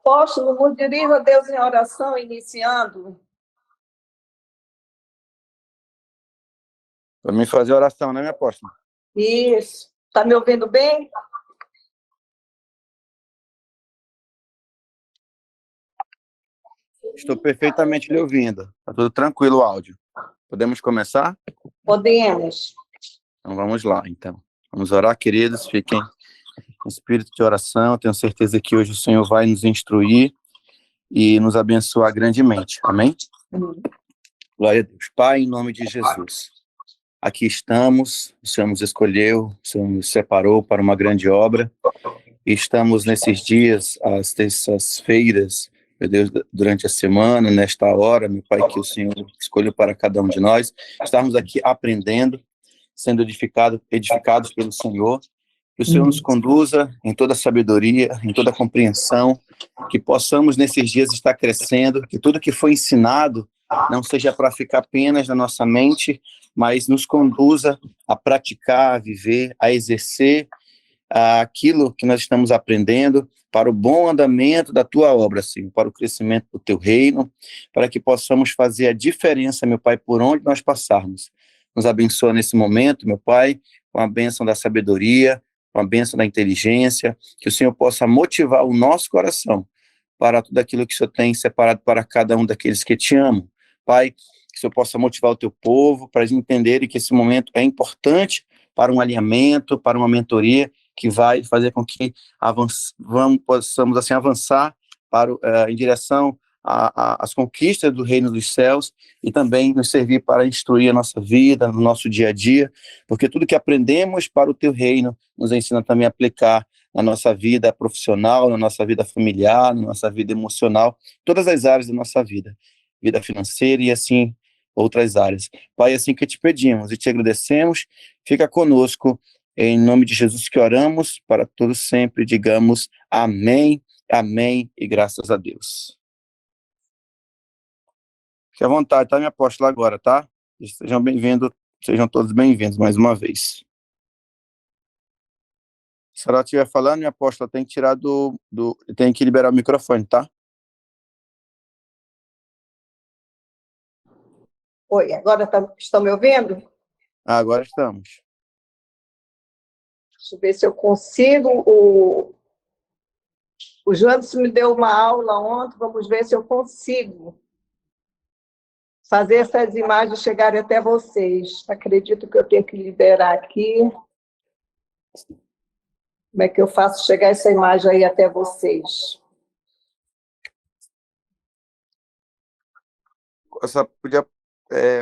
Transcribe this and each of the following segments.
Apóstolo, nos dirija a Deus em oração, iniciando. Para mim fazer oração, né, minha apóstola? Isso. Está me ouvindo bem? Estou perfeitamente lhe ouvindo. Está tudo tranquilo o áudio. Podemos começar? Podemos. Então vamos lá, então. Vamos orar, queridos. Fiquem em espírito de oração. Tenho certeza que hoje o Senhor vai nos instruir e nos abençoar grandemente. Amém? Glória a Deus. Pai, em nome de Jesus. Aqui estamos, o Senhor nos escolheu, o Senhor nos separou para uma grande obra. E estamos nesses dias, às terças-feiras, meu Deus, durante a semana, nesta hora, meu Pai, que o Senhor escolheu para cada um de nós, estarmos aqui aprendendo, sendo edificados pelo Senhor, que o Senhor nos conduza em toda sabedoria, em toda compreensão, que possamos nesses dias estar crescendo, que tudo que foi ensinado não seja para ficar apenas na nossa mente, mas nos conduza a praticar, a viver, a exercer aquilo que nós estamos aprendendo para o bom andamento da tua obra, Senhor, para o crescimento do teu reino, para que possamos fazer a diferença, meu Pai, por onde nós passarmos. Nos abençoa nesse momento, meu Pai, com a bênção da sabedoria, com a bênção da inteligência, que o Senhor possa motivar o nosso coração para tudo aquilo que o Senhor tem separado para cada um daqueles que te amam. Pai, que o Senhor possa motivar o teu povo para eles entenderem que esse momento é importante para um alinhamento, para uma mentoria, que vai fazer com que possamos assim avançar em direção às conquistas do reino dos céus e também nos servir para instruir a nossa vida, no nosso dia a dia, porque tudo que aprendemos para o teu reino nos ensina também a aplicar na nossa vida profissional, na nossa vida familiar, na nossa vida emocional, todas as áreas da nossa vida financeira e assim outras áreas. Pai, é assim que te pedimos e te agradecemos, fica conosco. Em nome de Jesus que oramos, para todos sempre, digamos amém, amém e graças a Deus. Fique à vontade, tá, minha apóstola, agora, tá? Sejam bem-vindos, sejam todos bem-vindos mais uma vez. Se ela estiver falando, minha apóstola, tem que tirar tem que liberar o microfone, tá? Oi, agora estão me ouvindo? Agora estamos. Deixa eu ver se eu consigo. O Janderson me deu uma aula ontem, vamos ver se eu consigo fazer essas imagens chegarem até vocês. Acredito que eu tenho que liberar aqui. Como é que eu faço chegar essa imagem aí até vocês? Você podia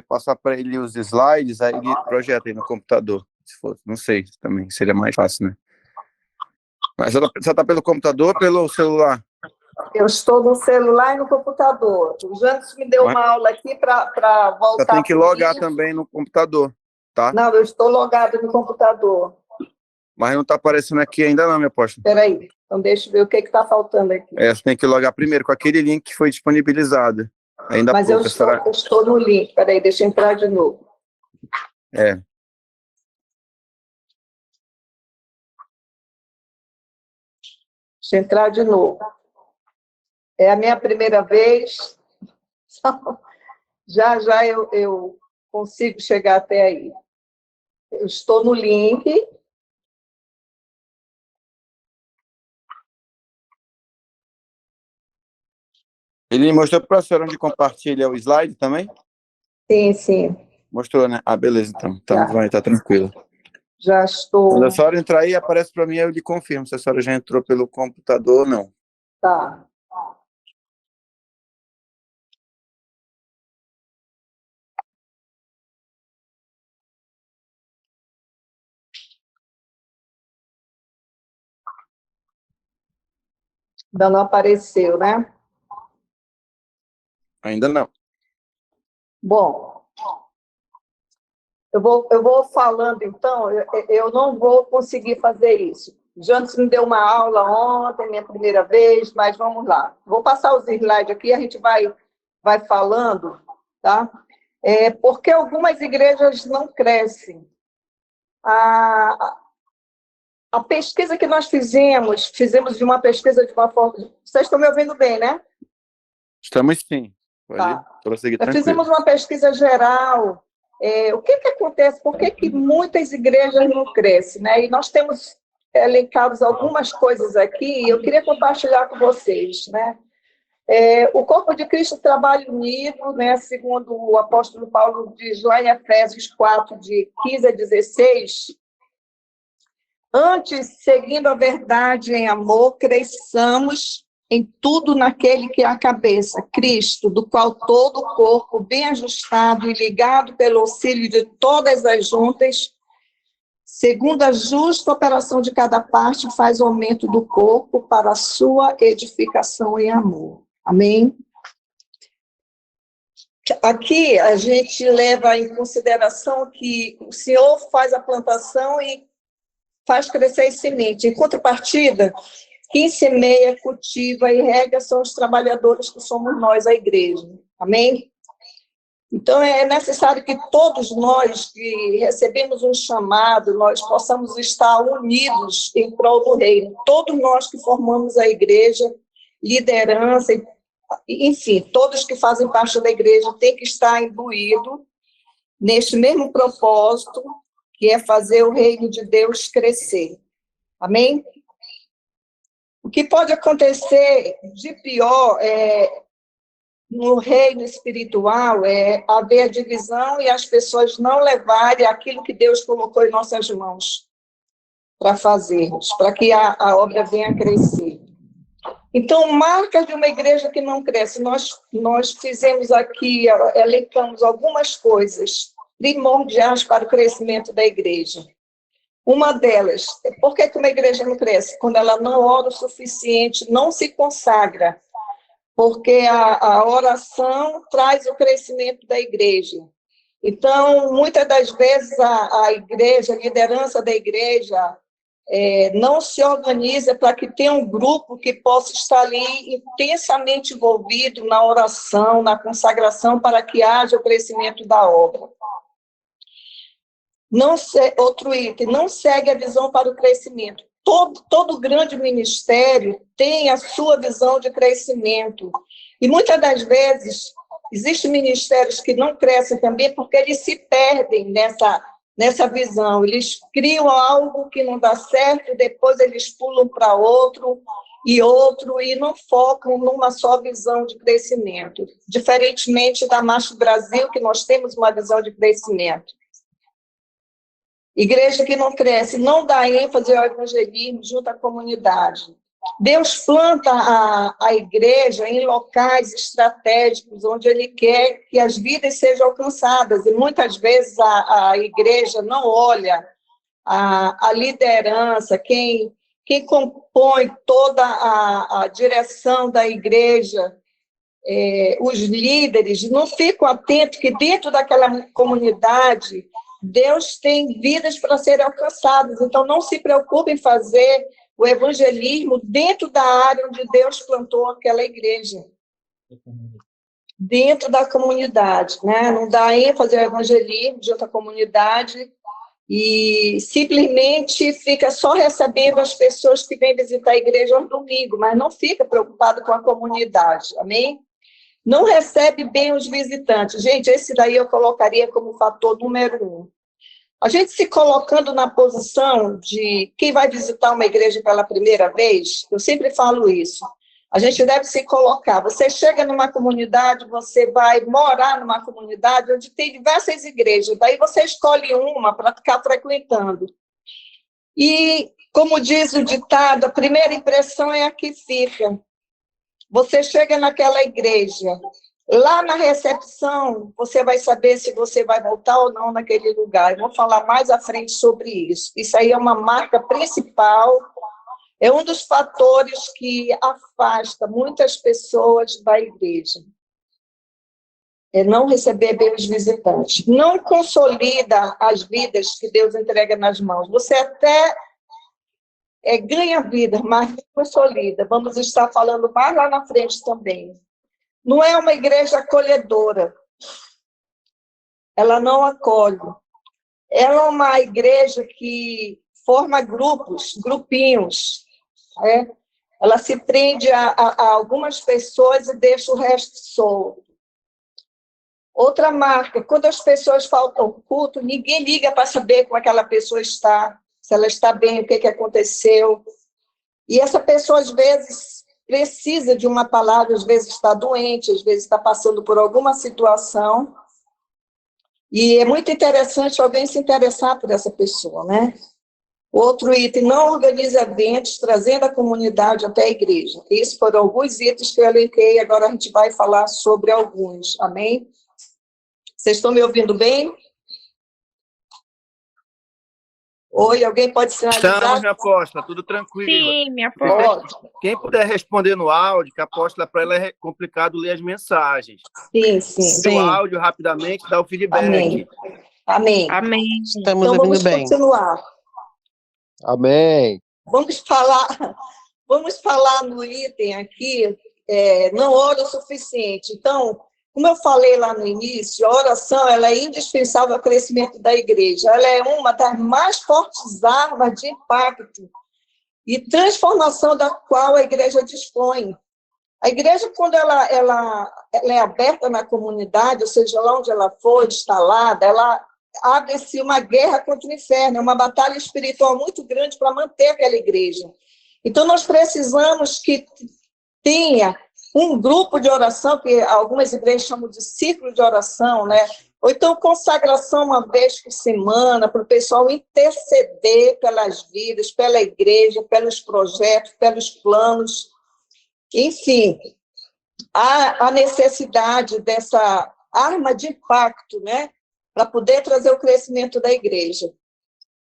passar para ele os slides, aí ele projeta aí no computador, se for. Não sei, também seria mais fácil, né? Mas você está pelo computador ou pelo celular? Eu estou no celular e no computador. O Janderson me deu uma aula aqui para voltar. Você tem que logar também no computador, tá? Não, eu estou logado no computador. Mas não está aparecendo aqui ainda não, minha apóstola. Espera aí, então deixa eu ver o que está faltando aqui. Você tem que logar primeiro com aquele link que foi disponibilizado. Ainda mas eu estou no link, espera aí, deixa eu entrar de novo. Deixa eu entrar de novo. É a minha primeira vez. Já eu consigo chegar até aí. Eu estou no link. Ele mostrou para a senhora onde compartilha o slide também? Sim, sim. Mostrou, né? Beleza, então. Então vai estar tranquilo. Já estou. Quando a senhora entrar aí, aparece para mim, eu lhe confirmo se a senhora já entrou pelo computador ou não. Tá. Ainda não apareceu, né? Ainda não. Bom, eu vou falando, então, eu não vou conseguir fazer isso. O Janderson me deu uma aula ontem, minha primeira vez, mas vamos lá. Vou passar os slides aqui, a gente vai falando, tá? Porque algumas igrejas não crescem. A pesquisa que nós fizemos de uma pesquisa de uma forma... Vocês estão me ouvindo bem, né? Estamos sim. Pode prosseguir Nós tranquilo. fizemos uma pesquisa geral. O que acontece? Por que muitas igrejas não crescem, né? E nós temos elencados algumas coisas aqui, e eu queria compartilhar com vocês, né? O corpo de Cristo trabalha unido, né? Segundo o apóstolo Paulo diz lá em Efésios 4, de 15 a 16, antes, seguindo a verdade em amor, cresçamos em tudo naquele que é a cabeça, Cristo, do qual todo o corpo, bem ajustado e ligado pelo auxílio de todas as juntas, segundo a justa operação de cada parte, faz o aumento do corpo para a sua edificação em amor. Amém? Aqui a gente leva em consideração que o Senhor faz a plantação e faz crescer a semente. Em contrapartida, quem semeia, cultiva e rega são os trabalhadores que somos nós, a igreja. Amém? Então, é necessário que todos nós que recebemos um chamado, nós possamos estar unidos em prol do reino. Todos nós que formamos a igreja, liderança, enfim, todos que fazem parte da igreja têm que estar imbuídos neste mesmo propósito, que é fazer o reino de Deus crescer. Amém? O que pode acontecer de pior no reino espiritual é haver a divisão e as pessoas não levarem aquilo que Deus colocou em nossas mãos para fazermos, para que a obra venha a crescer. Então, marcas de uma igreja que não cresce, nós fizemos aqui, elencamos algumas coisas primordiais para o crescimento da igreja. Uma delas, por que uma igreja não cresce? Quando ela não ora o suficiente, não se consagra, porque a oração traz o crescimento da igreja. Então, muitas das vezes, a igreja, a liderança da igreja, não se organiza para que tenha um grupo que possa estar ali intensamente envolvido na oração, na consagração, para que haja o crescimento da obra. Outro item, não segue a visão para o crescimento. Todo grande ministério tem a sua visão de crescimento. E muitas das vezes, existem ministérios que não crescem também porque eles se perdem nessa visão. Eles criam algo que não dá certo, depois eles pulam para outro, e não focam numa só visão de crescimento. Diferentemente da Marcha Brasil, que nós temos uma visão de crescimento. Igreja que não cresce, não dá ênfase ao evangelismo junto à comunidade. Deus planta a igreja em locais estratégicos, onde Ele quer que as vidas sejam alcançadas. E muitas vezes a igreja não olha a liderança, quem compõe toda a direção da igreja, os líderes, não ficam atentos que dentro daquela comunidade Deus tem vidas para serem alcançadas. Então, não se preocupe em fazer o evangelismo dentro da área onde Deus plantou aquela igreja. Dentro da comunidade, né? Não dá ênfase ao evangelismo de outra comunidade e simplesmente fica só recebendo as pessoas que vêm visitar a igreja no domingo, mas não fica preocupado com a comunidade. Amém? Não recebe bem os visitantes. Gente, esse daí eu colocaria como fator número 1. A gente se colocando na posição de quem vai visitar uma igreja pela primeira vez, eu sempre falo isso, a gente deve se colocar. Você chega numa comunidade, você vai morar numa comunidade onde tem diversas igrejas, daí você escolhe uma para ficar frequentando. E, como diz o ditado, a primeira impressão é a que fica. Você chega naquela igreja, lá na recepção, você vai saber se você vai voltar ou não naquele lugar. Eu vou falar mais à frente sobre isso. Isso aí é uma marca principal, é um dos fatores que afasta muitas pessoas da igreja. É não receber bem os visitantes. Não consolida as vidas que Deus entrega nas mãos. Você até ganha vida, mas não consolida. Vamos estar falando mais lá na frente também. Não é uma igreja acolhedora. Ela não acolhe. Ela é uma igreja que forma grupos, grupinhos, né? Ela se prende a algumas pessoas e deixa o resto solto. Outra marca, quando as pessoas faltam ao culto, ninguém liga para saber como aquela pessoa está, se ela está bem, o que aconteceu. E essa pessoa, às vezes, precisa de uma palavra, às vezes está doente, às vezes está passando por alguma situação. E é muito interessante alguém se interessar por essa pessoa, né? Outro item, não organiza eventos trazendo a comunidade até a igreja. Esses foram alguns itens que eu elenquei, agora a gente vai falar sobre alguns, amém? Vocês estão me ouvindo bem? Oi, alguém pode sinalizar? Estamos, minha apóstola, tudo tranquilo. Sim, minha apóstola. Quem puder responder no áudio, que a apóstola, para ela é complicado ler as mensagens. Sim. O áudio, rapidamente, dá o feedback. Amém. Estamos então, ouvindo vamos bem. continuar. Amém. Vamos falar no item aqui, não ora o suficiente. Então, como eu falei lá no início, a oração ela é indispensável ao crescimento da igreja. Ela é uma das mais fortes armas de impacto e transformação da qual a igreja dispõe. A igreja, quando ela é aberta na comunidade, ou seja, lá onde ela for instalada, ela abre-se uma guerra contra o inferno, uma batalha espiritual muito grande para manter aquela igreja. Então, nós precisamos que tenha um grupo de oração, que algumas igrejas chamam de círculo de oração, né? Ou então consagração uma vez por semana, para o pessoal interceder pelas vidas, pela igreja, pelos projetos, pelos planos. Enfim, há a necessidade dessa arma de impacto, né? Para poder trazer o crescimento da igreja.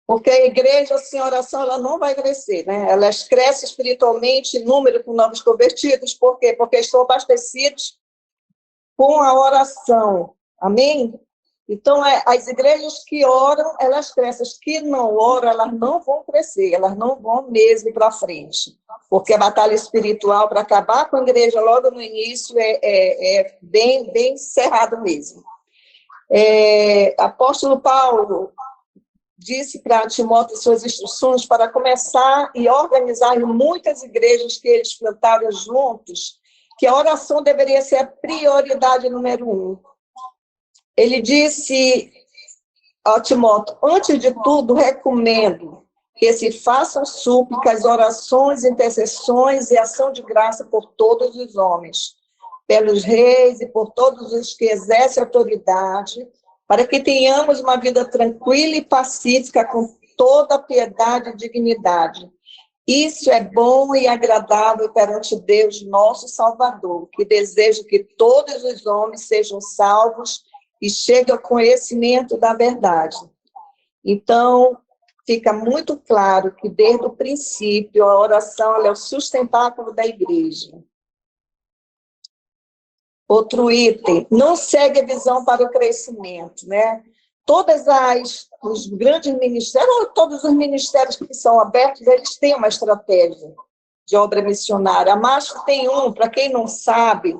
Porque a igreja sem oração ela não vai crescer, né? Elas crescem espiritualmente em número com novos convertidos. Por quê? Porque estão abastecidos com a oração. Amém? Então, as igrejas que oram, elas crescem. As que não oram, elas não vão crescer, elas não vão mesmo para frente. Porque a batalha espiritual, para acabar com a igreja logo no início, é bem cerrado mesmo. Apóstolo Paulo disse para Timóteo suas instruções para começar e organizar em muitas igrejas que eles plantaram juntos, que a oração deveria ser a prioridade número 1. Ele disse a Timóteo, antes de tudo, recomendo que se façam súplicas, orações, intercessões e ação de graça por todos os homens, pelos reis e por todos os que exercem autoridade, para que tenhamos uma vida tranquila e pacífica, com toda piedade e dignidade. Isso é bom e agradável perante Deus, nosso Salvador, que deseja que todos os homens sejam salvos e cheguem ao conhecimento da verdade. Então, fica muito claro que, desde o princípio, a oração ela é o sustentáculo da igreja. Outro item, não segue a visão para o crescimento, né? Os grandes ministérios, todos os ministérios que são abertos, eles têm uma estratégia de obra missionária. A MASP tem para quem não sabe,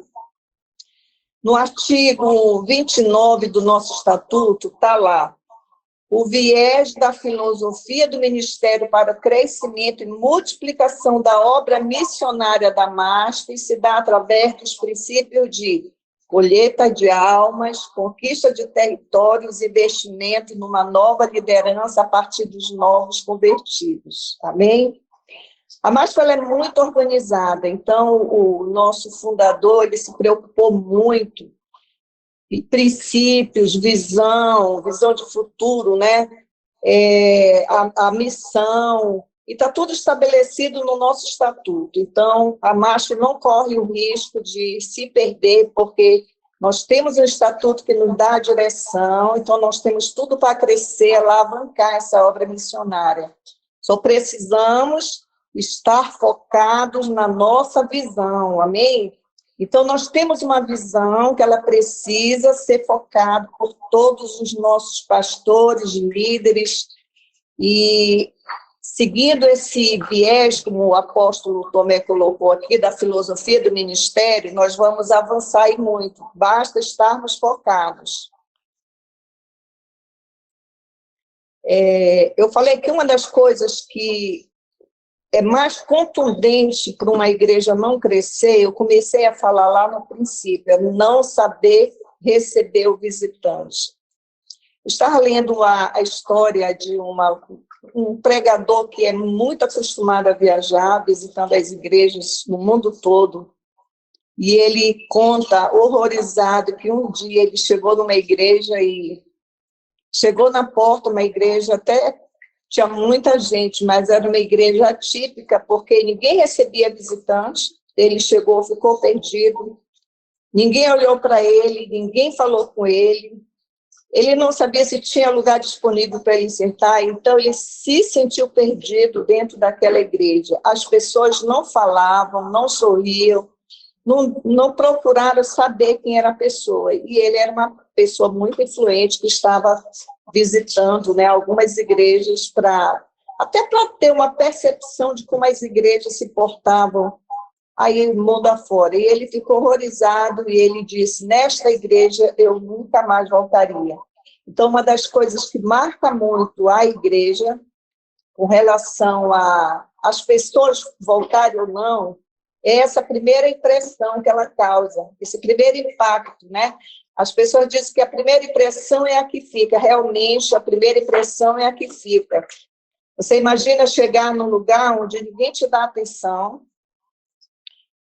no artigo 29 do nosso estatuto, está lá, o viés da filosofia do Ministério para o crescimento e multiplicação da obra missionária da MASP se dá através dos princípios de colheita de almas, conquista de territórios, investimento numa nova liderança a partir dos novos convertidos. Amém? A MASP ela é muito organizada, então o nosso fundador ele se preocupou muito princípios, visão de futuro, né? A missão, e está tudo estabelecido no nosso estatuto. Então, a MASP não corre o risco de se perder, porque nós temos um estatuto que nos dá a direção, então nós temos tudo para crescer, alavancar essa obra missionária. Só precisamos estar focados na nossa visão, amém? Então, nós temos uma visão que ela precisa ser focada por todos os nossos pastores, líderes, e seguindo esse viés, como o apóstolo Tomé colocou aqui, da filosofia do ministério, nós vamos avançar e muito, basta estarmos focados. Eu falei que uma das coisas que é mais contundente para uma igreja não crescer, eu comecei a falar lá no princípio, é não saber receber o visitante. Eu estava lendo a história de um pregador que é muito acostumado a viajar, visitando as igrejas no mundo todo, e ele conta, horrorizado, que um dia ele chegou numa igreja e chegou na porta, uma igreja até tinha muita gente, mas era uma igreja atípica, porque ninguém recebia visitante. Ele chegou, ficou perdido, ninguém olhou para ele, ninguém falou com ele, ele não sabia se tinha lugar disponível para ele sentar, então ele se sentiu perdido dentro daquela igreja. As pessoas não falavam, não sorriam, não procuraram saber quem era a pessoa, e ele era uma pessoa muito influente que estava visitando, né, algumas igrejas até para ter uma percepção de como as igrejas se portavam aí mundo afora. E ele ficou horrorizado e ele disse: nesta igreja eu nunca mais voltaria. Então, uma das coisas que marca muito a igreja com relação às pessoas voltarem ou não, é essa primeira impressão que ela causa, esse primeiro impacto, né? As pessoas dizem que a primeira impressão é a que fica, realmente a primeira impressão é a que fica. Você imagina chegar num lugar onde ninguém te dá atenção,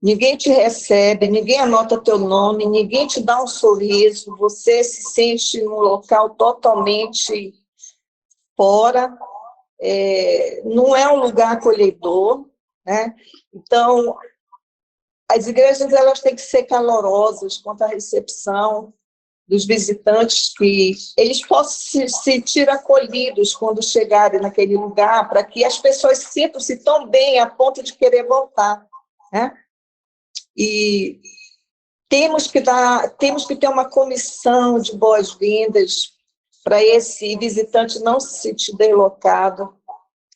ninguém te recebe, ninguém anota teu nome, ninguém te dá um sorriso, você se sente num local totalmente fora, não é um lugar acolhedor, né? Então, as igrejas elas têm que ser calorosas quanto à recepção dos visitantes, que eles possam se sentir acolhidos quando chegarem naquele lugar, para que as pessoas sintam-se tão bem a ponto de querer voltar, né? E temos que ter uma comissão de boas-vindas para esse visitante não se sentir deslocado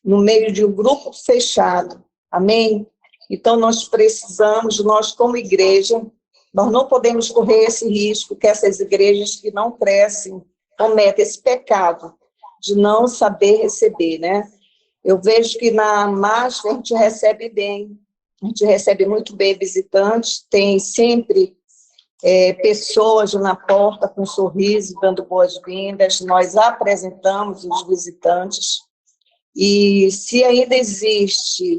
no meio de um grupo fechado. Amém? Então, nós como igreja, nós não podemos correr esse risco que essas igrejas que não crescem cometem esse pecado de não saber receber, né? Eu vejo que na MASP a gente recebe bem, a gente recebe muito bem visitantes, tem sempre pessoas na porta com um sorriso, dando boas-vindas, nós apresentamos os visitantes, e se ainda existe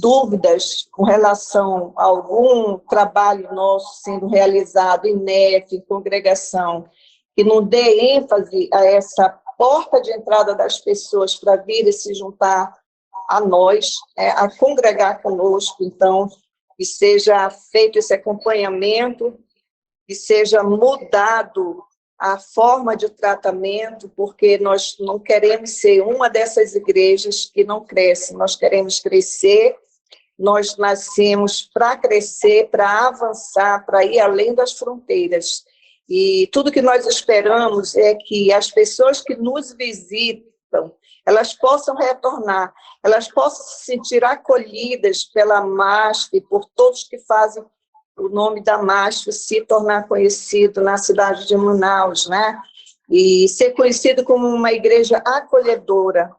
dúvidas com relação a algum trabalho nosso sendo realizado em NEF, em congregação, que não dê ênfase a essa porta de entrada das pessoas para virem se juntar a nós, a congregar conosco, então, que seja feito esse acompanhamento, que seja mudado a forma de tratamento, porque nós não queremos ser uma dessas igrejas que não cresce, nós queremos crescer, nós nascemos para crescer, para avançar, para ir além das fronteiras. E tudo que nós esperamos é que as pessoas que nos visitam, elas possam retornar, elas possam se sentir acolhidas pela MASP, por todos que fazem o nome da MASP se tornar conhecido na cidade de Manaus, né? E ser conhecido como uma igreja acolhedora.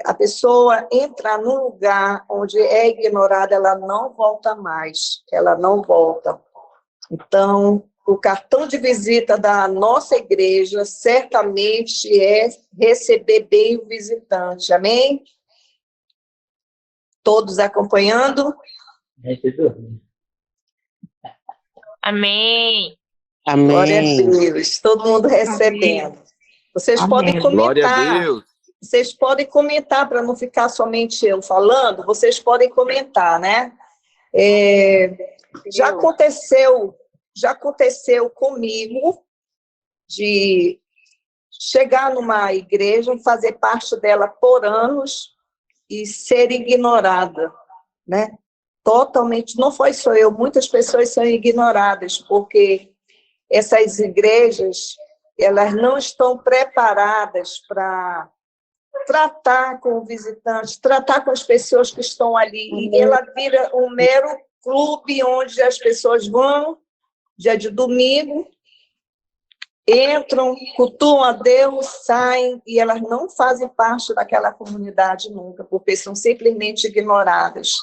A pessoa entra num lugar onde é ignorada, ela não volta mais, ela não volta. Então, o cartão de visita da nossa igreja certamente é receber bem o visitante, amém? Todos acompanhando? Amém. Amém. Glória a Deus, todo mundo recebendo. Vocês Amém. podem Glória a comentar. Deus. Vocês podem comentar, para não ficar somente eu falando, vocês podem comentar, né? Já aconteceu comigo de chegar numa igreja, fazer parte dela por anos e ser ignorada, né? Totalmente, não foi só eu, muitas pessoas são ignoradas, porque essas igrejas, elas não estão preparadas para tratar com o visitante, tratar com as pessoas que estão ali, e ela vira um mero clube onde as pessoas vão, dia de domingo, entram, cultuam a Deus, saem, e elas não fazem parte daquela comunidade nunca, porque são simplesmente ignoradas.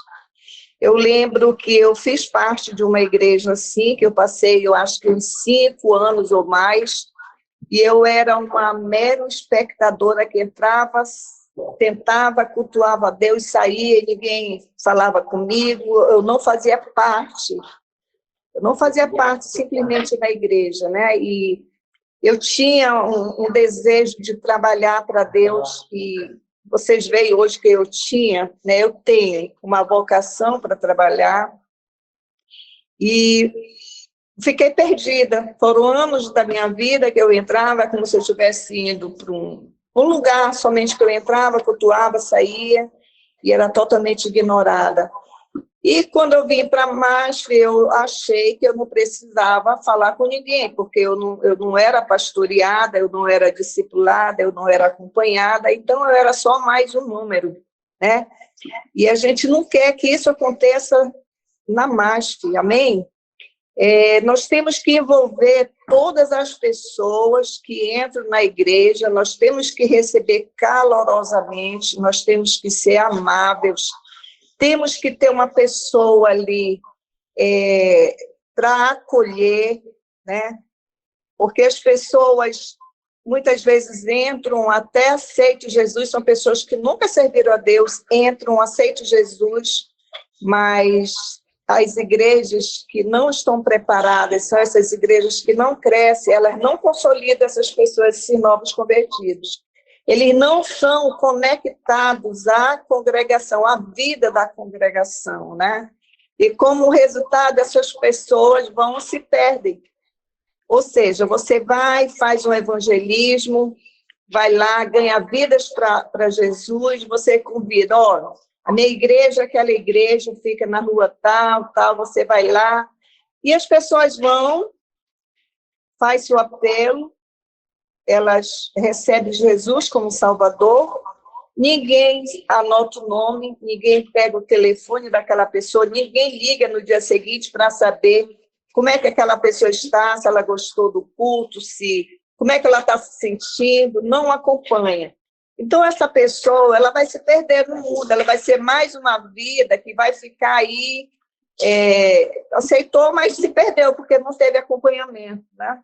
Eu lembro que eu fiz parte de uma igreja assim, que eu passei, eu acho que uns 5 anos ou mais, e eu era uma mera espectadora que entrava, tentava, cultuava a Deus, saía, e ninguém falava comigo, eu não fazia parte simplesmente da igreja, né? E eu tinha um desejo de trabalhar para Deus, e vocês veem hoje que eu tinha, né? Eu tenho uma vocação para trabalhar, e fiquei perdida. Foram anos da minha vida que eu entrava como se eu estivesse indo para um lugar somente que eu entrava, cultuava, saía, e era totalmente ignorada. E quando eu vim para MASF, eu achei que eu não precisava falar com ninguém, porque eu não era pastoreada, eu não era discipulada, eu não era acompanhada, então eu era só mais um número, né? E a gente não quer que isso aconteça na MASF, amém? Nós temos que envolver todas as pessoas que entram na igreja, nós temos que receber calorosamente, nós temos que ser amáveis, temos que ter uma pessoa ali para acolher, né? Porque as pessoas muitas vezes entram, até aceitam Jesus, são pessoas que nunca serviram a Deus, entram, aceitam Jesus, mas as igrejas que não estão preparadas, são essas igrejas que não crescem, elas não consolidam essas pessoas, esses novos convertidos. Eles não são conectados à congregação, à vida da congregação, né? E como resultado, essas pessoas se perdem. Ou seja, você vai, faz um evangelismo, vai lá, ganha vidas para Jesus, você convida, a minha igreja, aquela igreja, fica na rua tal, você vai lá, e as pessoas vão, faz seu apelo, elas recebem Jesus como Salvador, ninguém anota o nome, ninguém pega o telefone daquela pessoa, ninguém liga no dia seguinte para saber como é que aquela pessoa está, se ela gostou do culto, como é que ela está se sentindo, não acompanha. Então, essa pessoa ela vai se perder no mundo, ela vai ser mais uma vida que vai ficar aí, aceitou, mas se perdeu, porque não teve acompanhamento, né?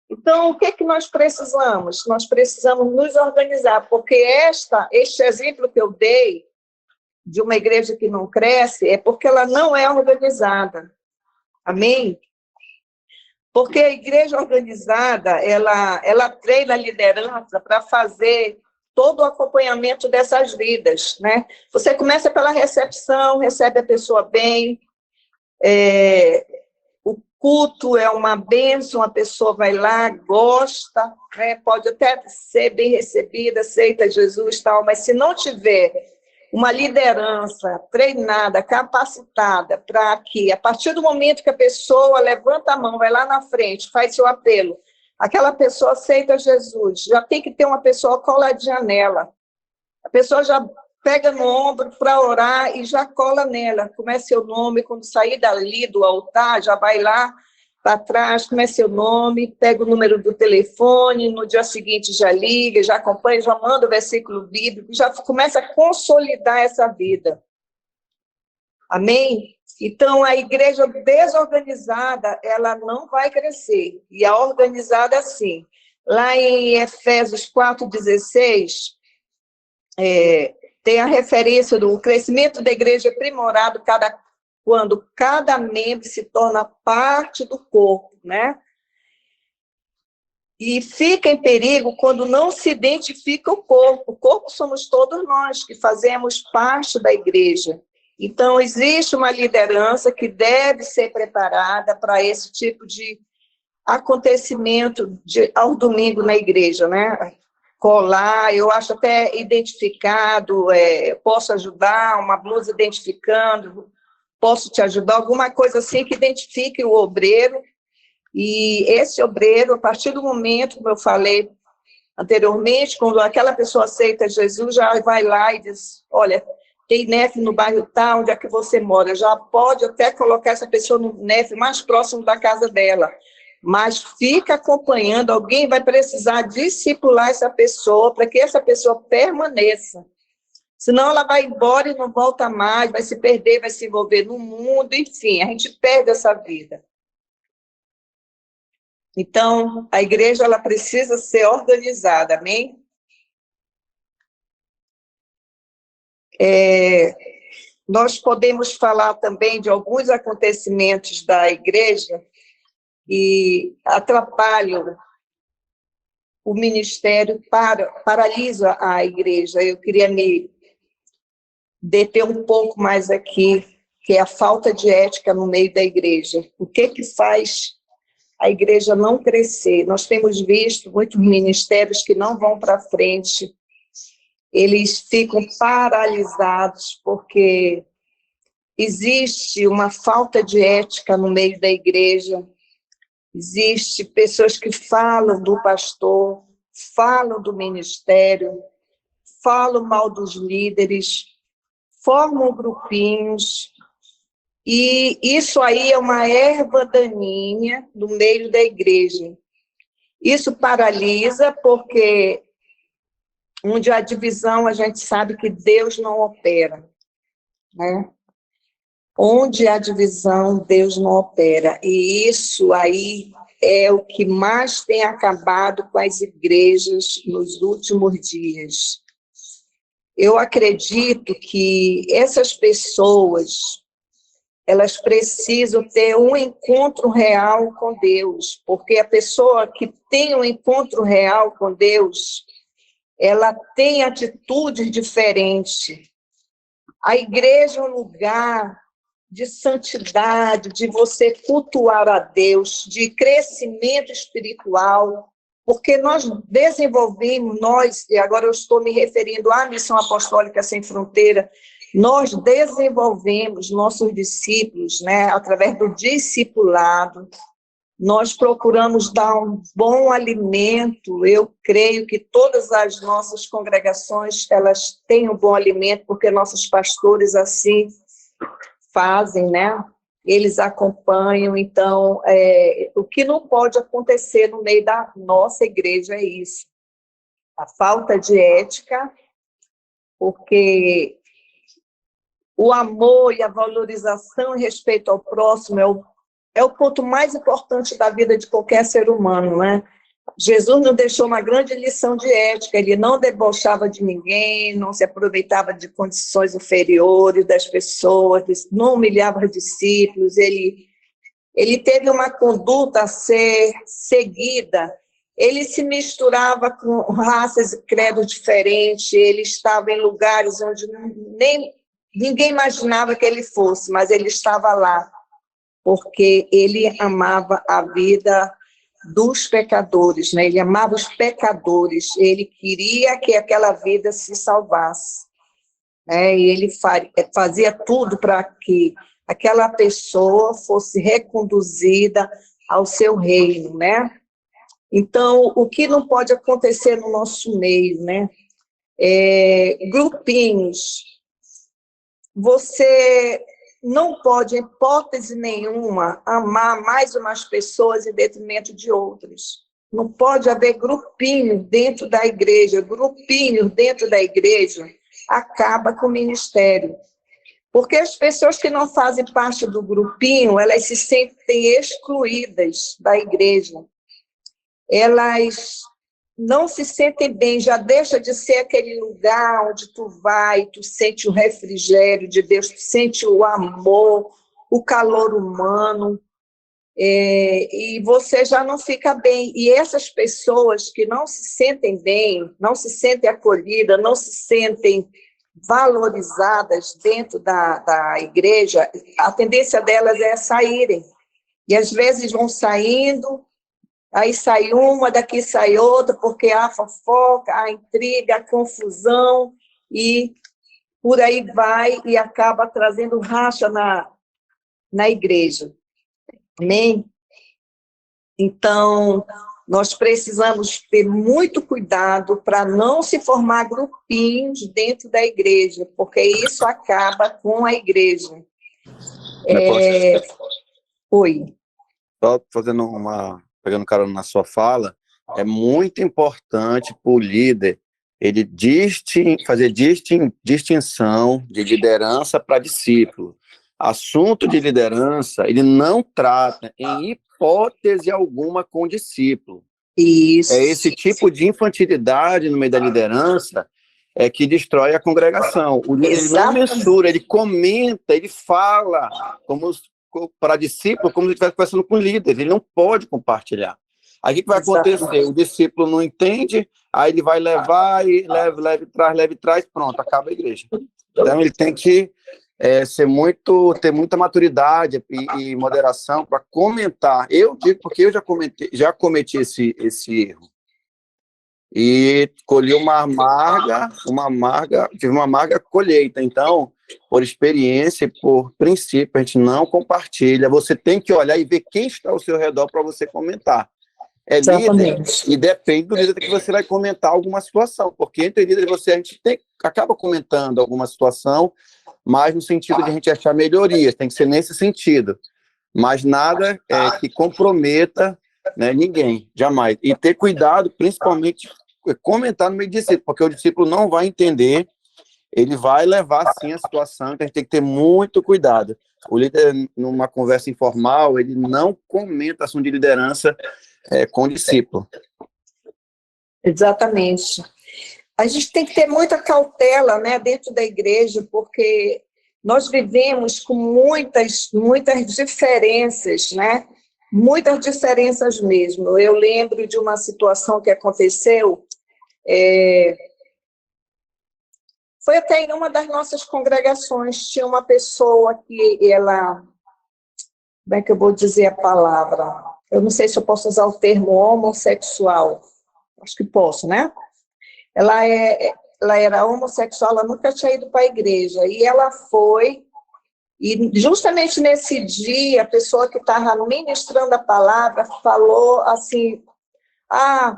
Então, o que nós precisamos? Nós precisamos nos organizar, porque este exemplo que eu dei de uma igreja que não cresce é porque ela não é organizada. Amém? Porque a igreja organizada, ela treina a liderança para fazer todo o acompanhamento dessas vidas, né? Você começa pela recepção, recebe a pessoa bem, o culto é uma bênção, a pessoa vai lá, gosta, né? Pode até ser bem recebida, aceita Jesus, tal, mas se não tiver uma liderança treinada, capacitada, para que, a partir do momento que a pessoa levanta a mão, vai lá na frente, faz seu apelo, aquela pessoa aceita Jesus, já tem que ter uma pessoa coladinha nela. A pessoa já pega no ombro para orar e já cola nela. Como é seu nome? Quando sair dali do altar, já vai lá para trás, como é seu nome? Pega o número do telefone, no dia seguinte já liga, já acompanha, já manda o versículo bíblico, já começa a consolidar essa vida. Amém? Então, a igreja desorganizada, ela não vai crescer. E a organizada, sim. Lá em Efésios 4,16, tem a referência do crescimento da igreja aprimorado quando cada membro se torna parte do corpo, né? E fica em perigo quando não se identifica o corpo. O corpo somos todos nós que fazemos parte da igreja. Então, existe uma liderança que deve ser preparada para esse tipo de acontecimento ao domingo na igreja, né? Colar, eu acho até identificado, posso ajudar, uma blusa identificando, posso te ajudar, alguma coisa assim que identifique o obreiro, e esse obreiro, a partir do momento, como eu falei anteriormente, quando aquela pessoa aceita Jesus, já vai lá e diz, olha, tem NEF no bairro tal, onde é que você mora, já pode até colocar essa pessoa no NEF mais próximo da casa dela, mas fica acompanhando, alguém vai precisar discipular essa pessoa para que essa pessoa permaneça. Senão ela vai embora e não volta mais, vai se perder, vai se envolver no mundo, enfim, a gente perde essa vida. Então, a igreja ela precisa ser organizada, amém? Nós podemos falar também de alguns acontecimentos da igreja que atrapalham o ministério, paralisa a igreja. Eu queria me deter um pouco mais aqui, que é a falta de ética no meio da igreja. O que faz a igreja não crescer? Nós temos visto muitos ministérios que não vão para frente, eles ficam paralisados porque existe uma falta de ética no meio da igreja, existe pessoas que falam do pastor, falam do ministério, falam mal dos líderes, formam grupinhos, e isso aí é uma erva daninha no meio da igreja. Isso paralisa porque onde há divisão, a gente sabe que Deus não opera, né? Onde há divisão, Deus não opera. E isso aí é o que mais tem acabado com as igrejas nos últimos dias. Eu acredito que essas pessoas, elas precisam ter um encontro real com Deus, porque a pessoa que tem um encontro real com Deus, ela tem atitudes diferentes. A igreja é um lugar de santidade, de você cultuar a Deus, de crescimento espiritual, porque nós desenvolvemos, e agora eu estou me referindo à Missão Apostólica Sem Fronteira, nós desenvolvemos nossos discípulos, né, através do discipulado. Nós procuramos dar um bom alimento. Eu creio que todas as nossas congregações, elas têm um bom alimento, porque nossos pastores assim fazem, né? Eles acompanham. Então, o que não pode acontecer no meio da nossa igreja é isso. A falta de ética, porque o amor e a valorização e respeito ao próximo é o ponto mais importante da vida de qualquer ser humano, né? Jesus nos deixou uma grande lição de ética, ele não debochava de ninguém, não se aproveitava de condições inferiores das pessoas, não humilhava os discípulos, ele teve uma conduta a ser seguida, ele se misturava com raças e credos diferentes, ele estava em lugares onde ninguém imaginava que ele fosse, mas ele estava lá, porque ele amava a vida dos pecadores, né? Ele amava os pecadores, ele queria que aquela vida se salvasse, né? E ele fazia tudo para que aquela pessoa fosse reconduzida ao seu reino, né? Então, o que não pode acontecer no nosso meio, né? Grupinhos. Você não pode, em hipótese nenhuma, amar mais umas pessoas em detrimento de outras. Não pode haver grupinho dentro da igreja. Grupinho dentro da igreja acaba com o ministério. Porque as pessoas que não fazem parte do grupinho, elas se sentem excluídas da igreja. Elas não se sentem bem, já deixa de ser aquele lugar onde tu vai, tu sente o refrigério de Deus, tu sente o amor, o calor humano, e você já não fica bem. E essas pessoas que não se sentem bem, não se sentem acolhidas, não se sentem valorizadas dentro da igreja, a tendência delas é saírem. E às vezes vão saindo, aí sai uma, daqui sai outra, porque há fofoca, há intriga, há confusão, e por aí vai, e acaba trazendo racha na igreja. Amém? Então, nós precisamos ter muito cuidado para não se formar grupinhos dentro da igreja, porque isso acaba com a igreja. Oi. Só fazendo uma pegando carona na sua fala, é muito importante para o líder ele fazer distinção de liderança para discípulo. Assunto de liderança, ele não trata em hipótese alguma com discípulo. Isso. É esse tipo de infantilidade no meio da liderança que destrói a congregação. O líder ele não mensura, ele comenta, ele fala para discípulo como se ele estivesse conversando com o líder. Ele não pode compartilhar. Aí o que vai acontecer? O discípulo não entende, aí ele vai levar e leva e traz, pronto, acaba a igreja. Então ele tem que ter muita maturidade e moderação para comentar. Eu digo porque eu já cometi esse erro. E colhi tive uma amarga colheita. Então, por experiência e por princípio, a gente não compartilha. Você tem que olhar e ver quem está ao seu redor para você comentar. É líder, e depende do líder que você vai comentar alguma situação, porque entre líder e você, a gente acaba comentando alguma situação, mas no sentido de a gente achar melhorias, tem que ser nesse sentido, mas nada que comprometa, né, ninguém, jamais. E ter cuidado, principalmente, comentar no meio do discípulo, porque o discípulo não vai entender, ele vai levar, sim, a situação, então a gente tem que ter muito cuidado. O líder, numa conversa informal, ele não comenta assunto de liderança com o discípulo. Exatamente. A gente tem que ter muita cautela, né, dentro da igreja, porque nós vivemos com muitas diferenças, né? Muitas diferenças mesmo. Eu lembro de uma situação que aconteceu, foi até em uma das nossas congregações, tinha uma pessoa que ela, como é que eu vou dizer a palavra? Eu não sei se eu posso usar o termo homossexual, acho que posso, né? Ela era homossexual, ela nunca tinha ido para a igreja, e ela foi, e justamente nesse dia, a pessoa que estava ministrando a palavra falou assim,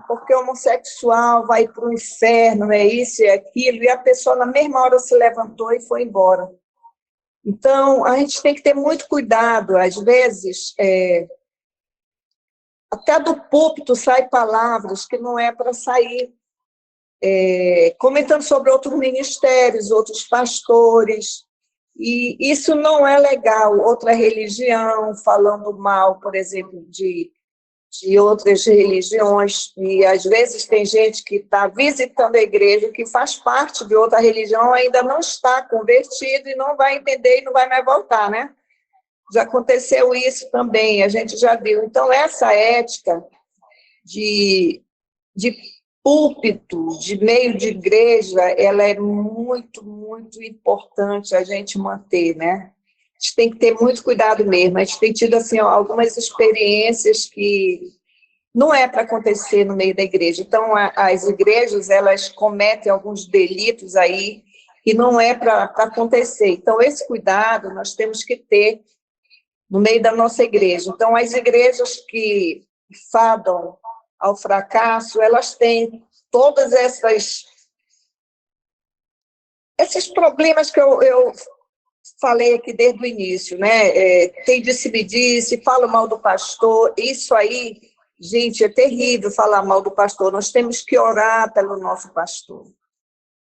porque homossexual vai para o inferno, é isso e aquilo, e a pessoa na mesma hora se levantou e foi embora. Então, a gente tem que ter muito cuidado, às vezes, até do púlpito saem palavras que não é para sair, comentando sobre outros ministérios, outros pastores, e isso não é legal. Outra religião, falando mal, por exemplo, de outras religiões, e às vezes tem gente que está visitando a igreja, que faz parte de outra religião, ainda não está convertido e não vai entender e não vai mais voltar, né? Já aconteceu isso também, a gente já viu. Então, essa ética de púlpito, de meio de igreja, ela é muito, muito importante a gente manter, né? A gente tem que ter muito cuidado mesmo. A gente tem tido, assim, algumas experiências que não é para acontecer no meio da igreja. Então, as igrejas, elas cometem alguns delitos aí que não é para acontecer. Então, esse cuidado nós temos que ter no meio da nossa igreja. Então, as igrejas que fadam ao fracasso, elas têm todas esses problemas que eu falei aqui desde o início, né? Tem disse-me-disse, fala mal do pastor, isso aí, gente, é terrível falar mal do pastor. Nós temos que orar pelo nosso pastor.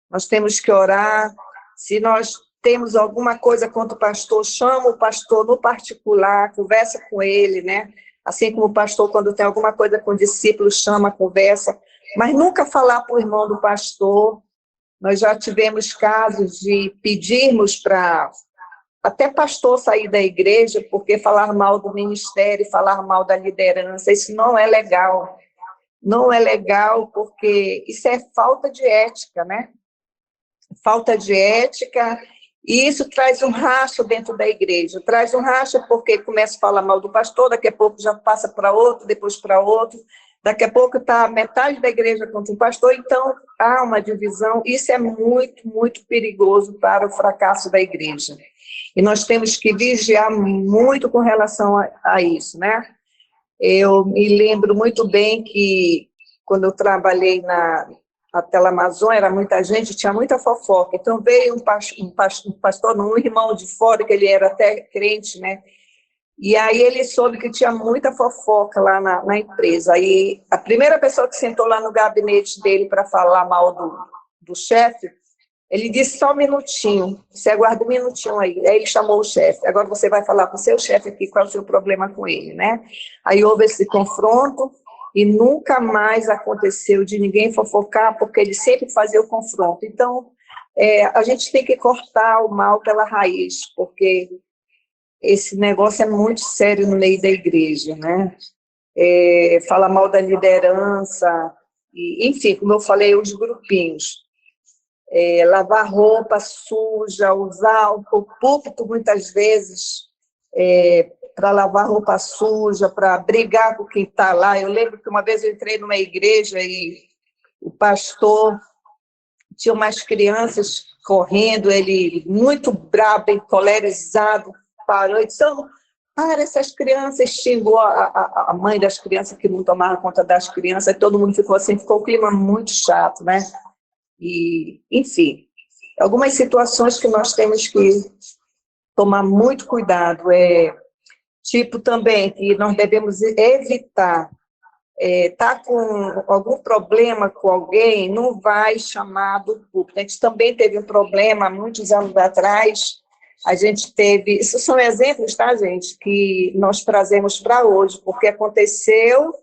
Nós temos que orar. Se nós temos alguma coisa contra o pastor, chama o pastor no particular, conversa com ele, né? Assim como o pastor, quando tem alguma coisa com o discípulo, chama, conversa, mas nunca falar para o irmão do pastor. Nós já tivemos casos de pedirmos para até pastor sair da igreja, porque falar mal do ministério, falar mal da liderança, isso não é legal. Não é legal, porque isso é falta de ética, né? Falta de ética, e isso traz um racho dentro da igreja. Traz um racho porque começa a falar mal do pastor, daqui a pouco já passa para outro, depois para outro, daqui a pouco está metade da igreja contra o pastor, então há uma divisão. Isso é muito, muito perigoso para o fracasso da igreja. E nós temos que vigiar muito com relação a isso, né? Eu me lembro muito bem que, quando eu trabalhei na Telamazon, era muita gente, tinha muita fofoca. Então, veio um pastor, um irmão de fora, que ele era até crente, né? E aí ele soube que tinha muita fofoca lá na empresa. Aí a primeira pessoa que sentou lá no gabinete dele para falar mal do chefe, ele disse só um minutinho, você aguarda um minutinho aí. Aí ele chamou o chefe, agora você vai falar com o seu chefe aqui, qual é o seu problema com ele, né? Aí houve esse confronto e nunca mais aconteceu de ninguém fofocar, porque ele sempre fazia o confronto. Então, a gente tem que cortar o mal pela raiz, porque esse negócio é muito sério no meio da igreja, né? Fala mal da liderança, e, enfim, como eu falei, os grupinhos. Lavar roupa suja, usar o púlpito muitas vezes para lavar roupa suja, para brigar com quem está lá. Eu lembro que uma vez eu entrei numa igreja e o pastor tinha umas crianças correndo, ele muito bravo, encolerizado, parou e disse, para essas crianças, xingou a mãe das crianças que não tomava conta das crianças, e todo mundo ficou assim, ficou um clima muito chato, né? E, enfim, algumas situações que nós temos que tomar muito cuidado, tipo também que nós devemos evitar, tá com algum problema com alguém, não vai chamar do público. A gente também teve um problema, muitos anos atrás, a gente teve, isso são exemplos, tá, gente, que nós trazemos para hoje, porque aconteceu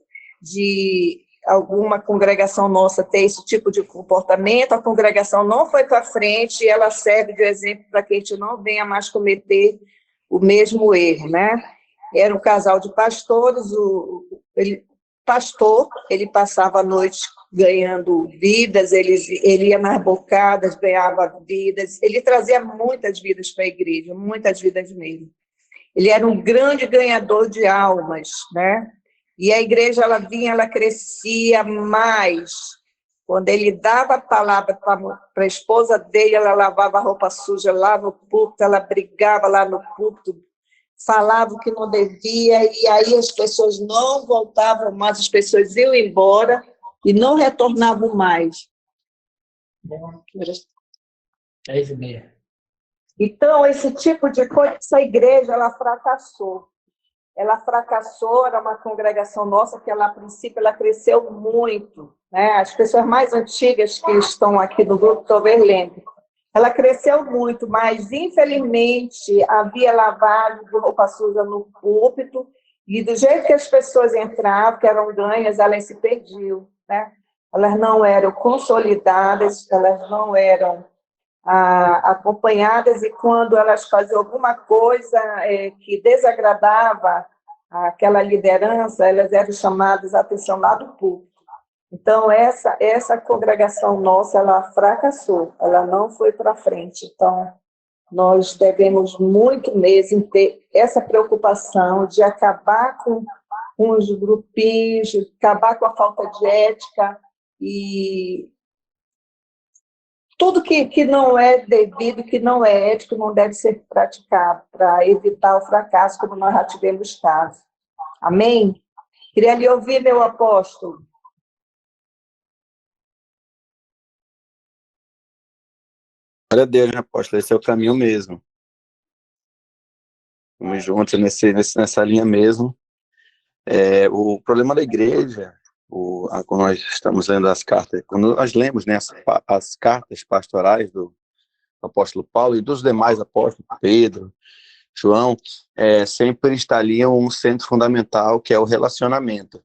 de alguma congregação nossa ter esse tipo de comportamento, a congregação não foi para frente, e ela serve de exemplo para que a gente não venha mais cometer o mesmo erro, né? Era um casal de pastores, ele passava a noite ganhando vidas, ele ia nas bocadas, ganhava vidas, ele trazia muitas vidas para a igreja, muitas vidas mesmo. Ele era um grande ganhador de almas, né? E a igreja, ela vinha, ela crescia mais. Quando ele dava a palavra para a esposa dele, ela lavava a roupa suja lá no púlpito, ela brigava lá no púlpito, falava o que não devia, e aí as pessoas não voltavam mais, as pessoas iam embora e não retornavam mais. Bom, 10h30. Então, esse tipo de coisa, essa igreja, ela fracassou. Ela fracassou, era uma congregação nossa que, ela, a princípio, ela cresceu muito, né? As pessoas mais antigas que estão aqui no grupo talvez lembrem. Ela cresceu muito, mas, infelizmente, havia lavagem de roupa suja no púlpito, e do jeito que as pessoas entravam, que eram ganhas, elas se perdiam, né? Elas não eram consolidadas, elas não eram acompanhadas, e quando elas faziam alguma coisa que desagradava aquela liderança, elas eram chamadas a atenção lá do púlpito. Então, essa congregação nossa, ela fracassou, ela não foi para frente. Então, nós devemos muito mesmo ter essa preocupação de acabar com os grupinhos, de acabar com a falta de ética, e tudo que não é devido, que não é ético, não deve ser praticado, para evitar o fracasso, como nós já tivemos casos. Amém? Queria lhe ouvir, meu apóstolo. Glória a Deus, né, apóstolo? Esse é o caminho mesmo. Vamos juntos nessa linha mesmo. O problema da igreja, quando nós estamos lendo as cartas, quando nós lemos, né, as cartas pastorais do apóstolo Paulo e dos demais apóstolos, Pedro, João, sempre está ali um centro fundamental, que é o relacionamento.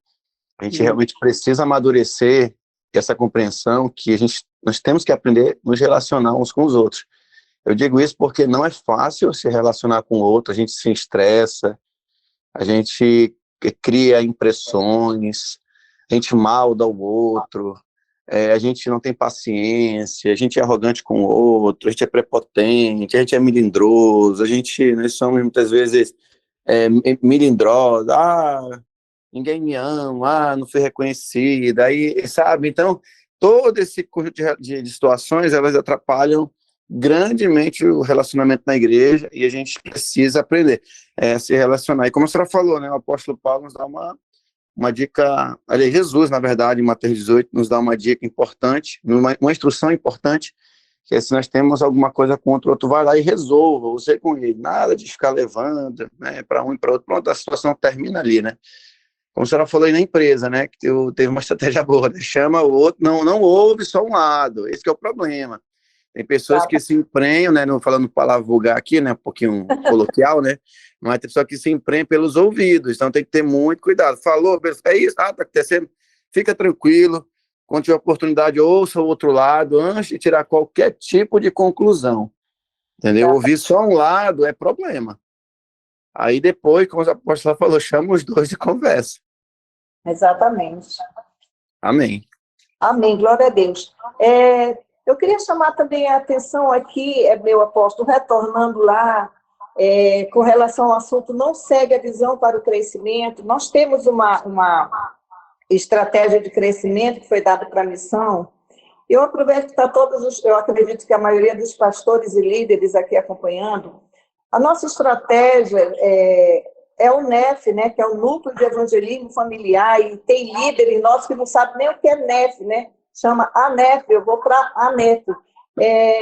A gente realmente precisa amadurecer essa compreensão que nós temos que aprender a nos relacionar uns com os outros. Eu digo isso porque não é fácil se relacionar com o outro, a gente se estressa, a gente cria impressões, a gente malda o outro, a gente não tem paciência, a gente é arrogante com o outro, a gente é prepotente, a gente é melindroso, nós somos muitas vezes melindrosos, ninguém me ama, não fui reconhecida, aí, sabe? Então, todo esse conjunto de situações, elas atrapalham grandemente o relacionamento na igreja, e a gente precisa aprender a se relacionar. E como a senhora falou, né, o apóstolo Paulo nos dá uma dica, aliás, Jesus, na verdade, em Mateus 18, nos dá uma dica importante, uma instrução importante, que se nós temos alguma coisa contra o outro, vai lá e resolva, você com ele, nada de ficar levando, né, para um e para outro, pronto, a situação termina ali, né? Como a senhora falou aí na empresa, né, que teve uma estratégia boa, né? Chama o outro, não ouve só um lado, esse que é o problema. Tem pessoas que se emprenham, né, não falando palavra vulgar aqui, né, um pouquinho coloquial, né, mas tem pessoas que se emprenham pelos ouvidos, então tem que ter muito cuidado. Falou, é isso, tá acontecendo, fica tranquilo, quando tiver oportunidade, ouça o outro lado, antes de tirar qualquer tipo de conclusão, entendeu? Ouvir só um lado é problema. Aí depois, como a apóstola falou, chama os dois e conversa. Exatamente. Amém. Amém, glória a Deus. Eu queria chamar também a atenção aqui, meu apóstolo, retornando lá, com relação ao assunto, não segue a visão para o crescimento. Nós temos uma estratégia de crescimento que foi dada para a missão. Eu aproveito que está eu acredito que a maioria dos pastores e líderes aqui acompanhando. A nossa estratégia é o NEF, né, que é o Núcleo de Evangelismo Familiar, e tem líderes nossos que não sabem nem o que é NEF, né? Chama ANEF, eu vou para ANEF.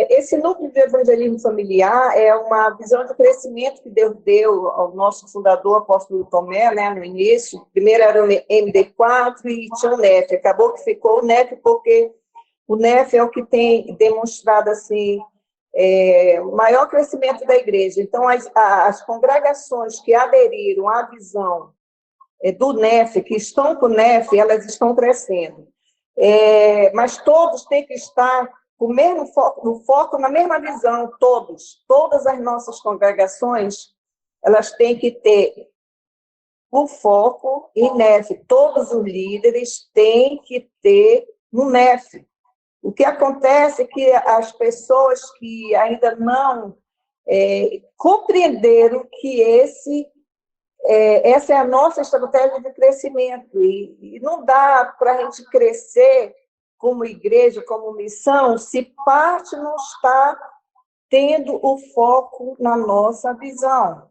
Esse Núcleo de Evangelismo Familiar é uma visão de crescimento que Deus deu ao nosso fundador, apóstolo Tomé, né, no início. Primeiro era o MD4 e tinha o NEF. Acabou que ficou o NEF porque o NEF é o que tem demonstrado, assim, o maior crescimento da igreja. Então, as congregações que aderiram à visão do NEF, que estão com o NEF, elas estão crescendo. Mas todos têm que estar com o mesmo foco na mesma visão, todas as nossas congregações, elas têm que ter o foco em NEF, todos os líderes têm que ter no NEF. O que acontece é que as pessoas que ainda não compreenderam que essa é a nossa estratégia de crescimento, e não dá para a gente crescer como igreja, como missão, se parte não está tendo o foco na nossa visão.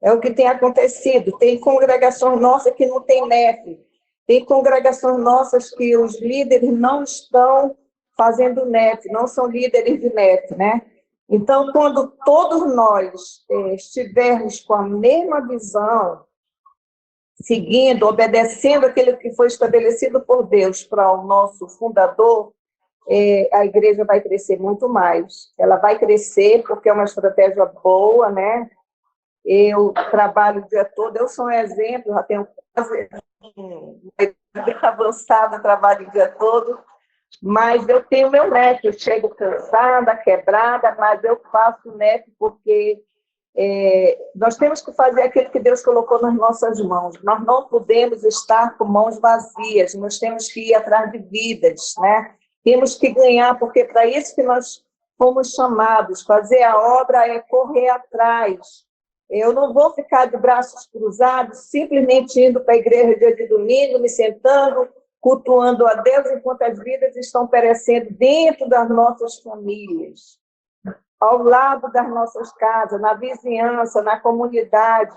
É o que tem acontecido. Tem congregações nossas que não tem NEF, tem congregações nossas que os líderes não estão fazendo NEF, não são líderes de NEF, né? Então, quando todos nós estivermos com a mesma visão, seguindo, obedecendo aquilo que foi estabelecido por Deus para o nosso fundador, a igreja vai crescer muito mais. Ela vai crescer porque é uma estratégia boa, né? Eu trabalho o dia todo, eu sou um exemplo, já tenho quase avançada, trabalho o dia todo, mas eu tenho meu NEF, eu chego cansada, quebrada, mas eu faço NEF porque nós temos que fazer aquilo que Deus colocou nas nossas mãos. Nós não podemos estar com mãos vazias, nós temos que ir atrás de vidas, né? Temos que ganhar, porque para isso que nós fomos chamados, fazer a obra é correr atrás. Eu não vou ficar de braços cruzados, simplesmente indo para a igreja dia de domingo, me sentando, cultuando a Deus, enquanto as vidas estão perecendo dentro das nossas famílias, ao lado das nossas casas, na vizinhança, na comunidade.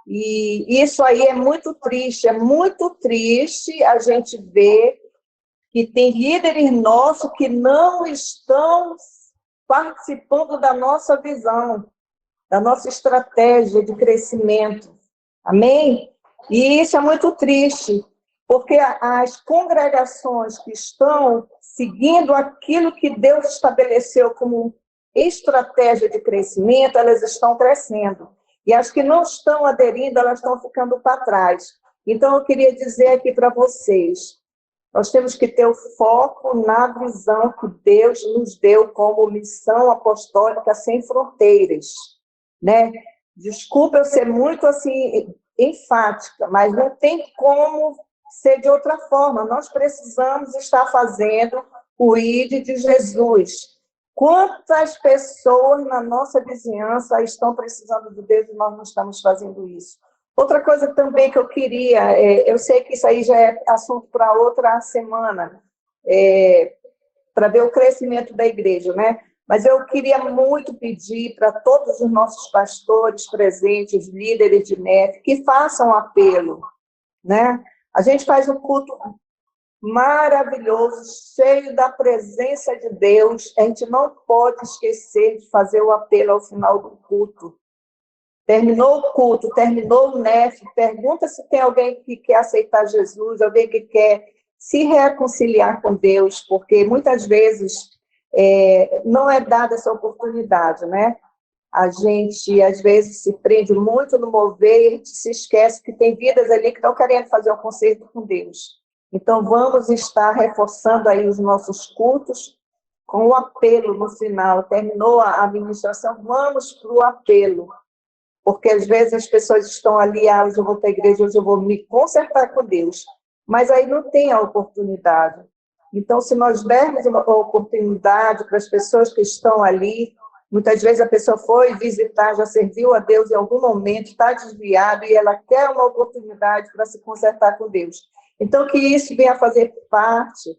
E isso aí é muito triste a gente ver que tem líderes nossos que não estão participando da nossa visão, da nossa estratégia de crescimento. Amém? E isso é muito triste, porque as congregações que estão seguindo aquilo que Deus estabeleceu como estratégia de crescimento, elas estão crescendo. E as que não estão aderindo, elas estão ficando para trás. Então, eu queria dizer aqui para vocês, nós temos que ter o foco na visão que Deus nos deu como missão apostólica sem fronteiras, né? Desculpa eu ser muito assim enfática, mas não tem como ser de outra forma. Nós precisamos estar fazendo o ID de Jesus. Quantas pessoas na nossa vizinhança estão precisando de Deus e nós não estamos fazendo isso? Outra coisa também que eu queria, eu sei que isso aí já é assunto para outra semana, para ver o crescimento da igreja, né? Mas eu queria muito pedir para todos os nossos pastores presentes, líderes de NEF, que façam apelo, né? A gente faz um culto maravilhoso, cheio da presença de Deus. A gente não pode esquecer de fazer o apelo ao final do culto. Terminou o culto, terminou o NEF, pergunta se tem alguém que quer aceitar Jesus, alguém que quer se reconciliar com Deus, porque muitas vezes não é dada essa oportunidade, né? A gente, às vezes, se prende muito no mover e a gente se esquece que tem vidas ali que estão querendo fazer um concerto com Deus. Então, vamos estar reforçando aí os nossos cultos com o apelo no final. Terminou a administração, vamos para o apelo. Porque, às vezes, as pessoas estão ali, hoje eu vou para a igreja, hoje eu vou me consertar com Deus. Mas aí não tem a oportunidade. Então, se nós dermos uma oportunidade para as pessoas que estão ali, muitas vezes a pessoa foi visitar, já serviu a Deus em algum momento, está desviada e ela quer uma oportunidade para se consertar com Deus. Então, que isso venha a fazer parte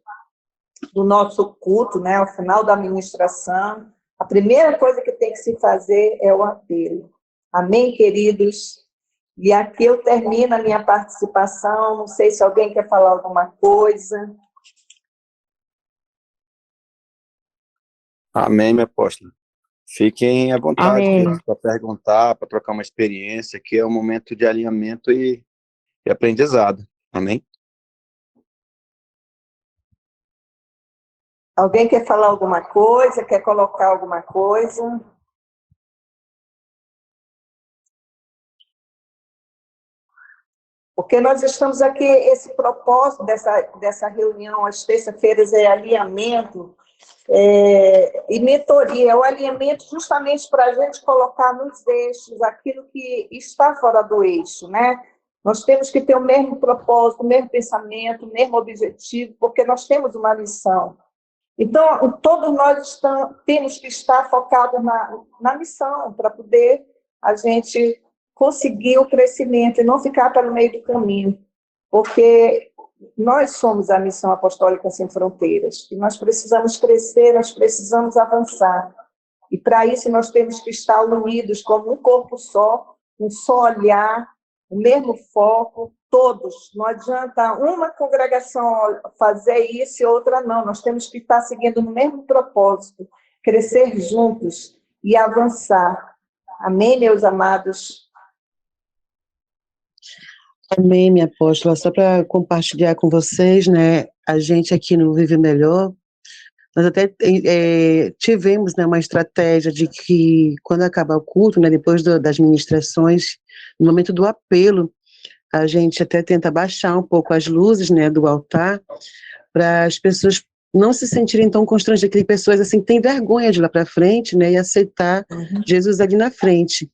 do nosso culto, né, ao final da administração. A primeira coisa que tem que se fazer é o apelo. Amém, queridos? E aqui eu termino a minha participação. Não sei se alguém quer falar alguma coisa. Amém, minha apóstola. Fiquem à vontade, Amém. para perguntar, para trocar uma experiência, que é um momento de alinhamento e aprendizado. Amém? Alguém quer falar alguma coisa? Quer colocar alguma coisa? Porque nós estamos aqui, esse propósito dessa reunião às terças-feiras é alinhamento e mentoria, é o alinhamento justamente para a gente colocar nos eixos aquilo que está fora do eixo, né? Nós temos que ter o mesmo propósito, o mesmo pensamento, o mesmo objetivo, porque nós temos uma missão. Então, todos nós temos que estar focados na missão, para poder a gente conseguir o crescimento e não ficar pelo meio do caminho, porque nós somos a Missão Apostólica Sem Fronteiras, e nós precisamos crescer, nós precisamos avançar, e para isso nós temos que estar unidos como um corpo só, um só olhar, o mesmo foco, todos. Não adianta uma congregação fazer isso e outra não. Nós temos que estar seguindo no mesmo propósito, crescer juntos e avançar. Amém, meus amados? Amém, minha apóstola. Só para compartilhar com vocês, né? A gente aqui no Vive Melhor, nós até tivemos, né, uma estratégia de que, quando acabar o culto, né, depois das ministrações, no momento do apelo, a gente até tenta baixar um pouco as luzes, né, do altar, para as pessoas não se sentirem tão constrangidas, que tem pessoas assim que têm vergonha de ir lá para frente, né, e aceitar Jesus ali na frente.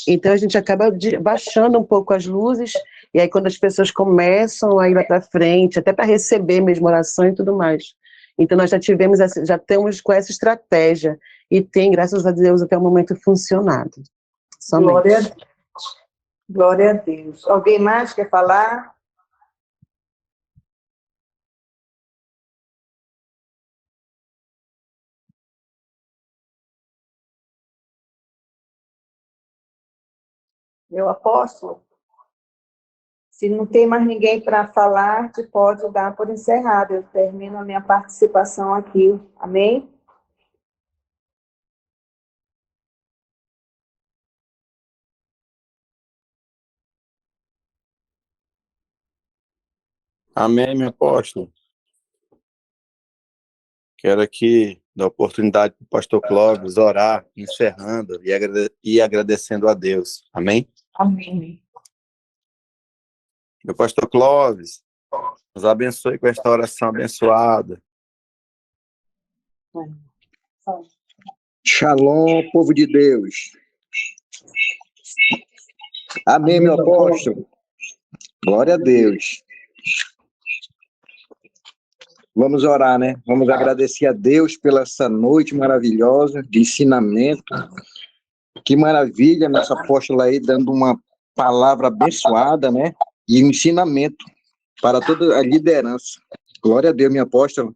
Então a gente acaba baixando um pouco as luzes, e aí quando as pessoas começam a ir lá para frente, até para receber mesmo oração e tudo mais. Então nós já temos com essa estratégia, e tem, graças a Deus, até o momento funcionado. Somente. Glória a Deus. Glória a Deus. Alguém mais quer falar? Meu apóstolo? Se não tem mais ninguém para falar, te pode dar por encerrado. Eu termino a minha participação aqui. Amém? Amém, meu apóstolo. Quero aqui dar oportunidade para o pastor Clóvis orar, encerrando e agradecendo a Deus. Amém? Amém. Meu pastor Clóvis, nos abençoe com esta oração abençoada. Shalom, povo de Deus. Amém, meu apóstolo. Glória a Deus. Vamos orar, né? Vamos agradecer a Deus pela essa noite maravilhosa de ensinamento. Que maravilha, nossa apóstola aí dando uma palavra abençoada, né? E um ensinamento para toda a liderança. Glória a Deus, minha apóstola.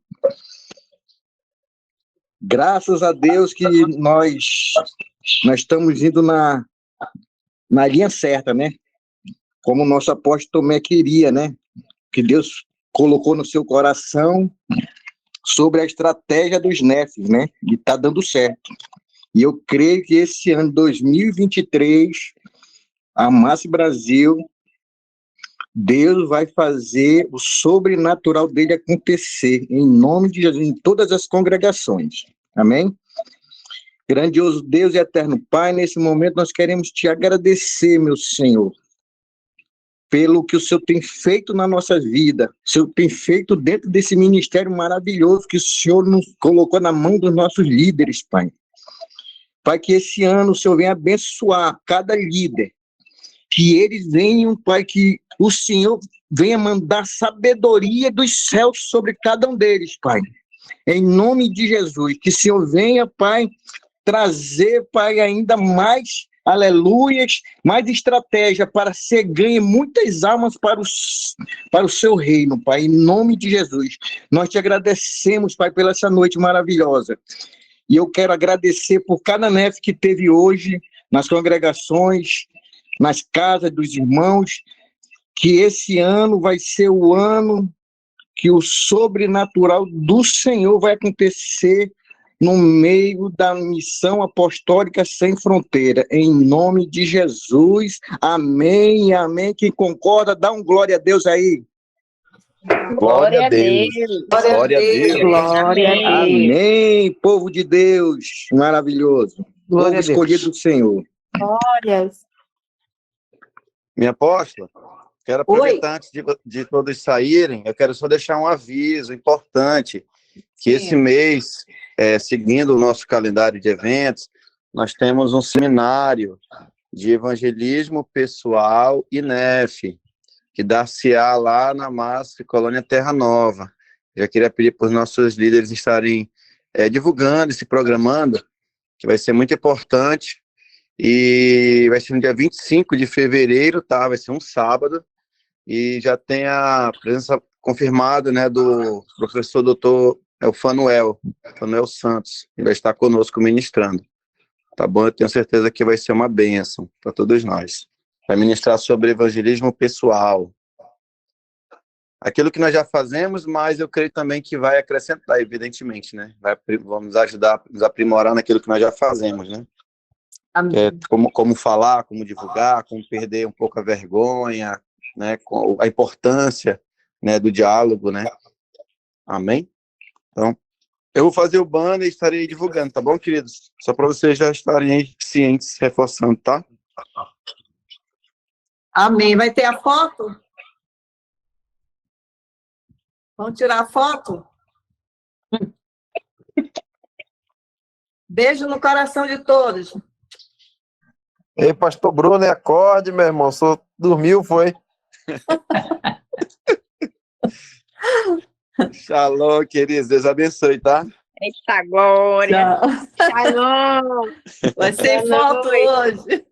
Graças a Deus que nós estamos indo na linha certa, né? Como o nosso apóstolo Tomé queria, né? Que Deus colocou no seu coração sobre a estratégia dos NEFs, né? E está dando certo. E eu creio que esse ano, 2023, a Massa Brasil, Deus vai fazer o sobrenatural dele acontecer, em nome de Jesus, em todas as congregações. Amém? Grandioso Deus e eterno Pai, nesse momento nós queremos te agradecer, meu Senhor, pelo que o Senhor tem feito na nossa vida, o Senhor tem feito dentro desse ministério maravilhoso que o Senhor nos colocou na mão dos nossos líderes, Pai. Pai, que esse ano o Senhor venha abençoar cada líder, que eles venham, Pai, que o Senhor venha mandar sabedoria dos céus sobre cada um deles, Pai. Em nome de Jesus, que o Senhor venha, Pai, trazer, Pai, ainda mais, aleluias, mais estratégia para ser ganhe muitas almas para o seu reino, Pai, em nome de Jesus. Nós te agradecemos, Pai, pela essa noite maravilhosa. E eu quero agradecer por cada NEF que teve hoje, nas congregações, nas casas dos irmãos, que esse ano vai ser o ano que o sobrenatural do Senhor vai acontecer no meio da missão apostólica sem fronteira, em nome de Jesus, amém, amém. Quem concorda, dá um glória a Deus aí. Glória a Deus. Glória a Deus. Glória a Deus. Amém, povo de Deus, maravilhoso. Glória Povo a Deus. escolhido do Senhor. Glórias. Minha apóstola, quero aproveitar antes de todos saírem, eu quero só deixar um aviso importante, que esse mês, seguindo o nosso calendário de eventos, nós temos um seminário de evangelismo pessoal e NEF, que dar-se-á lá na Massa Colônia Terra Nova. Já queria pedir para os nossos líderes estarem divulgando e se programando, que vai ser muito importante, e vai ser no dia 25 de fevereiro, tá? Vai ser um sábado, e já tem a presença confirmada, né, do professor doutor Fanuel Santos, que vai estar conosco ministrando. Tá bom? Eu tenho certeza que vai ser uma bênção para todos nós. Vai ministrar sobre evangelismo pessoal. Aquilo que nós já fazemos, mas eu creio também que vai acrescentar, evidentemente, né? Vamos ajudar, nos aprimorar naquilo que nós já fazemos, né? Como falar, como divulgar, como perder um pouco a vergonha, né? Com a importância, né, do diálogo, né? Amém? Então, eu vou fazer o banner e estarei divulgando, tá bom, queridos? Só para vocês já estarem aí cientes, reforçando, tá? Amém. Vai ter a foto? Vamos tirar a foto? Beijo no coração de todos. Ei, pastor Bruno, acorde, meu irmão. Só dormiu, foi? Shalom, queridos. Deus abençoe, tá? Eita glória. Shalom. Vai ser Boa foto noite. hoje.